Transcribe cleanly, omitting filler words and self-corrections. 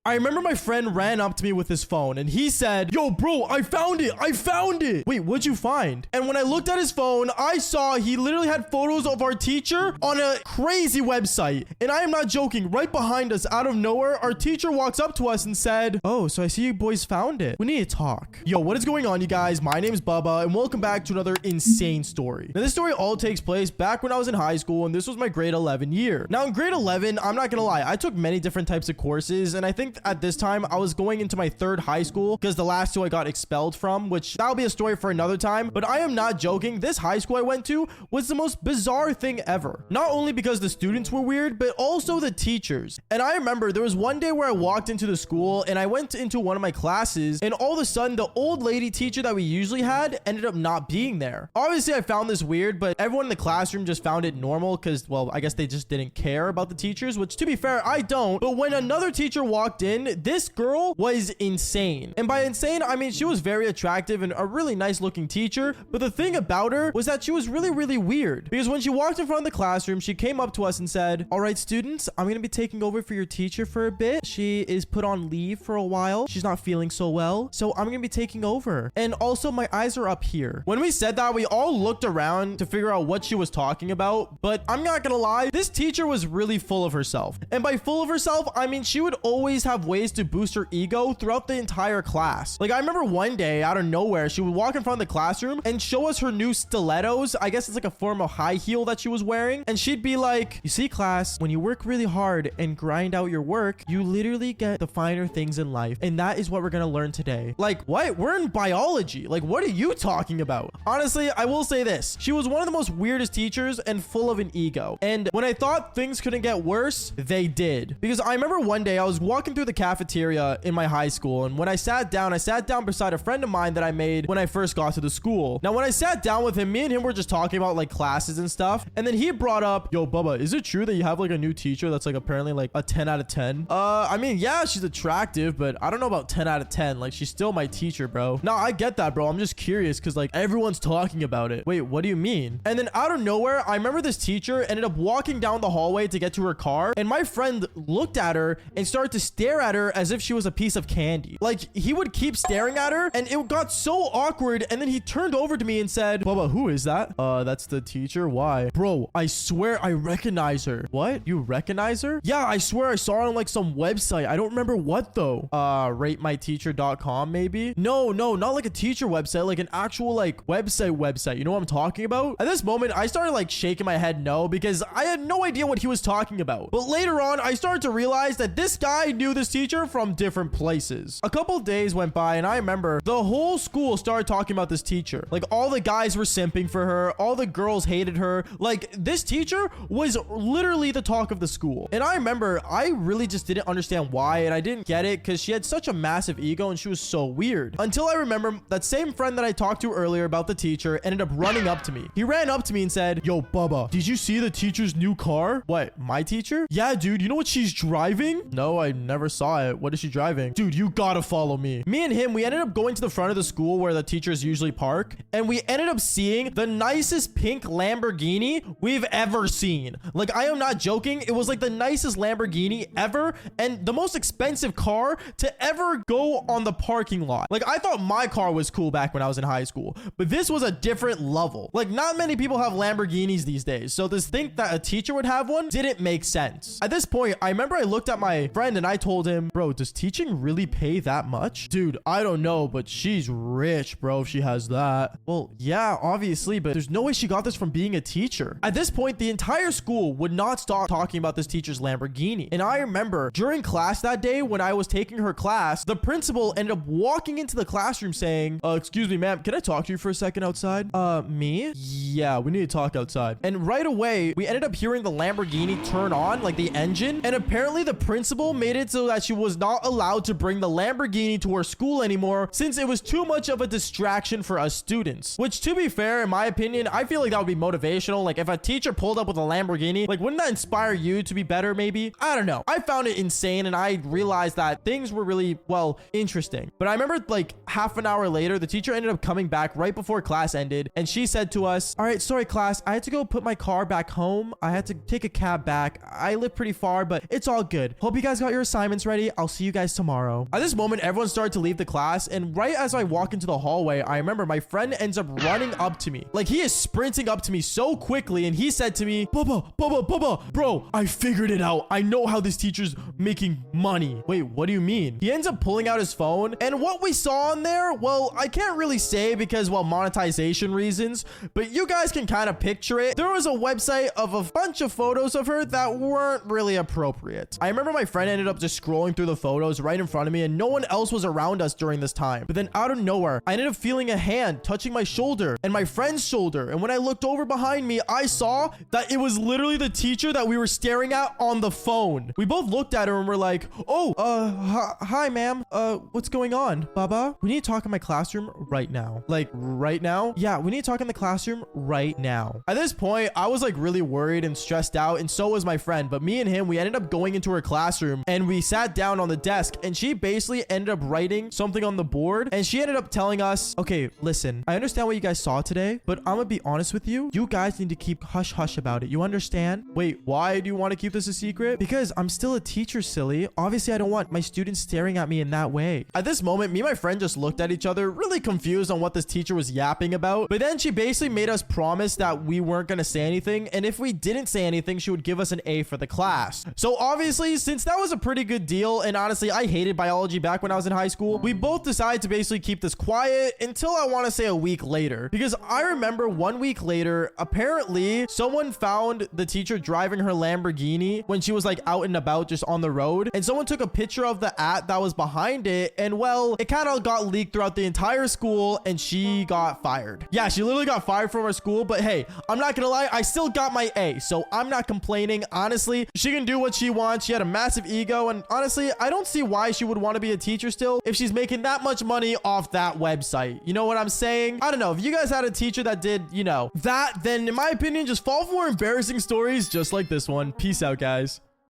I remember my friend ran up to me with his phone and he said, yo, bro, I found it. I found it. Wait, what'd you find? And when I looked at his phone, I saw he literally had photos of our teacher on a crazy website. And I am not joking. Right behind us, out of nowhere, our teacher walks up to us and said, oh, so I see you boys found it. We need to talk. Yo, what is going on, you guys? My name is Bubba and welcome back to another insane story. Now, this story all takes place back when I was in high school and this was my grade 11 year. Now, in grade 11, I'm not gonna lie, I took many different types of courses and I think at this time I was going into my third high school because the last two I got expelled from, which that'll be a story for another time. But I am not joking. This high school I went to was the most bizarre thing ever. Not only because the students were weird, but also the teachers. And I remember there was one day where I walked into the school and I went into one of my classes and all of a sudden the old lady teacher that we usually had ended up not being there. Obviously I found this weird, but everyone in the classroom just found it normal because, well, I guess they just didn't care about the teachers, which to be fair, I don't. But when another teacher walked in, this girl was insane. And by insane, I mean she was very attractive and a really nice looking teacher. But the thing about her was that she was really, really weird because when she walked in front of the classroom, she came up to us and said, all right, students, I'm going to be taking over for your teacher for a bit. She is put on leave for a while. She's not feeling so well. So I'm going to be taking over. And also my eyes are up here. When we said that, we all looked around to figure out what she was talking about. But I'm not going to lie, this teacher was really full of herself. And by full of herself, I mean, she would always have ways to boost her ego throughout the entire class. Like I remember one day out of nowhere, she would walk in front of the classroom and show us her new stilettos. I guess it's like a form of high heel that she was wearing. And she'd be like, you see, class, when you work really hard and grind out your work, you literally get the finer things in life. And that is what we're going to learn today. Like, what? We're in biology. Like, what are you talking about? Honestly, I will say this. She was one of the most weirdest teachers and full of an ego. And when I thought things couldn't get worse, they did. Because I remember one day I was walking through the cafeteria in my high school. And when I sat down beside a friend of mine that I made when I first got to the school. Now, when I sat down with him, me and him were just talking about like classes and stuff. And then he brought up, yo, Bubba, is it true that you have like a new teacher that's like apparently like a 10 out of 10? I mean, yeah, she's attractive, but I don't know about 10 out of 10. Like, she's still my teacher, bro. No, I get that, bro. I'm just curious because like everyone's talking about it. Wait, what do you mean? And then out of nowhere, I remember this teacher ended up walking down the hallway to get to her car. And my friend looked at her and started to stare at her as if she was a piece of candy. Like, he would keep staring at her and it got so awkward. And then he turned over to me and said, Bubba, who is that? That's the teacher. Why? Bro, I swear I recognize her. What? You recognize her? Yeah, I swear I saw her on like some website. I don't remember what though. Ratemyteacher.com maybe? No, not like a teacher website, like an actual like website. You know what I'm talking about? At this moment, I started like shaking my head no because I had no idea what he was talking about. But later on, I started to realize that this guy knew this teacher from different places. A couple days went by and I remember the whole school started talking about this teacher. Like all the guys were simping for her. All the girls hated her. Like this teacher was literally the talk of the school. And I remember I really just didn't understand why. And I didn't get it because she had such a massive ego and she was so weird. Until I remember that same friend that I talked to earlier about the teacher ended up running up to me. He ran up to me and said, yo, Bubba, did you see the teacher's new car? What, my teacher? Yeah, dude, you know what she's driving? No, I never saw it. What is she driving? Dude, you gotta follow me. Me and him, we ended up going to the front of the school where the teachers usually park. And we ended up seeing the nicest pink Lamborghini we've ever seen. Like, I am not joking. It was like the nicest Lamborghini ever and the most expensive car to ever go on the parking lot. Like, I thought my car was cool back when I was in high school, but this was a different level. Like, not many people have Lamborghinis these days. So this thing that a teacher would have one didn't make sense. At this point, I remember I looked at my friend and I told him, bro, does teaching really pay that much? Dude, I don't know, but she's rich, bro, if she has that. Well, yeah, obviously, but there's no way she got this from being a teacher. At this point, the entire school would not stop talking about this teacher's Lamborghini. And I remember during class that day when I was taking her class, the principal ended up walking into the classroom saying, excuse me, ma'am, can I talk to you for a second outside? Me? Yeah, we need to talk outside. And right away, we ended up hearing the Lamborghini turn on, like the engine. And apparently the principal made it so that she was not allowed to bring the Lamborghini to her school anymore since it was too much of a distraction for us students. Which, to be fair, in my opinion, I feel like that would be motivational. Like, if a teacher pulled up with a Lamborghini, like, wouldn't that inspire you to be better, maybe? I don't know. I found it insane, and I realized that things were really, well, interesting. But I remember, like, half an hour later, the teacher ended up coming back right before class ended, and she said to us, all right, sorry, class, I had to go put my car back home. I had to take a cab back. I live pretty far, but it's all good. Hope you guys got your assignments assignments ready. I'll see you guys tomorrow. At this moment, everyone started to leave the class, and right as I walk into the hallway, I remember my friend ends up running up to me. Like, he is sprinting up to me so quickly, and he said to me, Baba, bro, I figured it out. I know how this teacher's making money. Wait, what do you mean? He ends up pulling out his phone, and what we saw on there, well, I can't really say because, well, monetization reasons, but you guys can kind of picture it. There was a website of a bunch of photos of her that weren't really appropriate. I remember my friend ended up just scrolling through the photos right in front of me, and no one else was around us during this time. But then out of nowhere, I ended up feeling a hand touching my shoulder and my friend's shoulder. And when I looked over behind me, I saw that it was literally the teacher that we were staring at on the phone. We both looked at her and were like, oh, hi, ma'am. What's going on? Baba, we need to talk in my classroom right now. Like, right now? Yeah, we need to talk in the classroom right now. At this point, I was like really worried and stressed out, and so was my friend. But me and him, we ended up going into her classroom, and we sat down on the desk, and she basically ended up writing something on the board, and she ended up telling us, okay, listen, I understand what you guys saw today, but I'm gonna be honest with you. You guys need to keep hush hush about it. You understand? Wait, why do you want to keep this a secret? Because I'm still a teacher, silly. Obviously, I don't want my students staring at me in that way. At this moment, me and my friend just looked at each other, really confused on what this teacher was yapping about. But then she basically made us promise that we weren't gonna say anything, and if we didn't say anything, she would give us an A for the class. So obviously, since that was a pretty good deal, and honestly, I hated biology back when I was in high school, we both decided to basically keep this quiet until I want to say a week later. Because I remember 1 week later, apparently someone found the teacher driving her Lamborghini when she was like out and about just on the road, and someone took a picture of the at that was behind it, and well, it kind of got leaked throughout the entire school, and she got fired. Yeah, she literally got fired from our school. But hey, I'm not gonna lie, I still got my A, so I'm not complaining. Honestly, she can do what she wants. She had a massive ego, and honestly, I don't see why she would want to be a teacher still if she's making that much money off that website. You know what I'm saying? I don't know. If you guys had a teacher that did, you know, that, then in my opinion, just fall for more embarrassing stories just like this one. Peace out, guys.